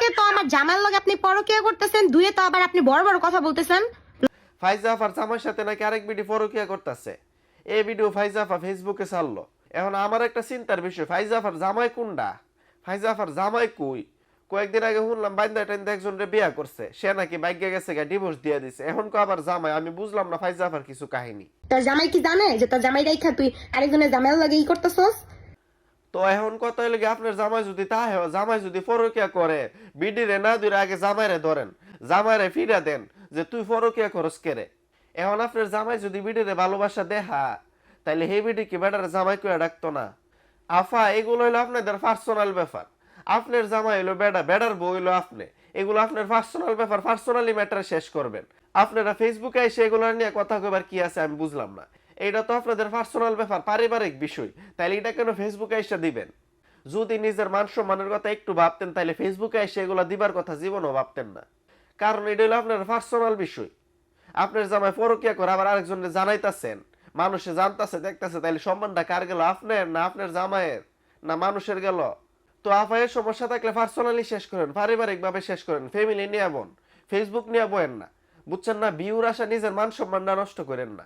একে তো আমার জামাইয়ের লগে আপনি পরকিয়া করতেছেন, দুয়ে তো আবার আপনি বড় বড় কথা বলতেছেন। ফাইজা আফার জামাইয়ের সাথে নাকি আরেক বিডি পরকিয়া করতেছে। এই ভিডিও ফাইজা আফা ফেসবুকে ছাড়লো। এখন আমার একটা চিন্তার বিষয়, ফাইজা আফার জামাই কোনডা? ফাইজা আফার জামাই কই? কয়েকদিন আগে শুনলাম বাইন্দা টাইন্দা একজনরে বিয়া করছে, সে নাকি বাইকে গেছে গা ডিভোর্স দিয়ে দিছে, এখন কো আবার জামাই। আমি বুঝলাম না ফাইজা আফার কিছু কাহিনী। তোর জামাই কি জানে যে তোর জামাই রাইখা তুই আরেকজনের জামাইয়ের লগে করতেছস? তো এখন কথা হইলো কি, আপনার জামাই যদি জামাই যদি পরকিয়া করে, বিডিরে না ধরে আগে জামাইরে ধরেন, জামাইরে ফিরা দেন যে তুই পরকিয়া করস কেরে। এখন আপনার জামাই যদি বিডিরে ভালোবাসা দেখা, তাইলে হে বিডি কি বেটারে জামাই কইয়া ডাকতো না? আফা, এগুলো হইলো আপনাদের পার্সোনাল ব্যাপার। আপনার জামাই হইলো বেডা, বেডার বউ হইলো আপনি। এগুলো আপনার পার্সোনাল ব্যাপার, পার্সোনালি ম্যাটার শেষ করবেন। আপনারা ফেসবুকে এসে এগুলো নিয়ে কথা কইবার কি আছে আমি বুঝলাম না। এটা তো আপনাদের পার্সোনাল ব্যাপার, পারিবারিক বিষয়, তাইলে এটা কেন ফেসবুকে এসে দিবেন? যদি নিজের মান সম্মানের কথা একটু ভাবতেন, তাইলে ফেসবুকে এসে এগুলো দিবার কথা জীবনও ভাবতেন না। কারণ এটা হলো আপনার পার্সোনাল বিষয়। আপনার জামাই পরকিয়া করে আবার আরেকজনের জানাইতাছেন, মানুষে জানতাছে দেখতাছে, তাইলে সম্মানটা কার গেল? আপনার না আপনার জামাইয়ের না মানুষের গেল? তো আফায়ের সমস্যা থাকলে পার্সোনালি শেষ করেন, পারিবারিক ভাবে শেষ করেন, ফ্যামিলি নিয়ে বোন, ফেসবুক নিয়ে বয়েন না। বুঝছেন না? বিউর আশা নিজের মান সম্মানটা নষ্ট করেন না।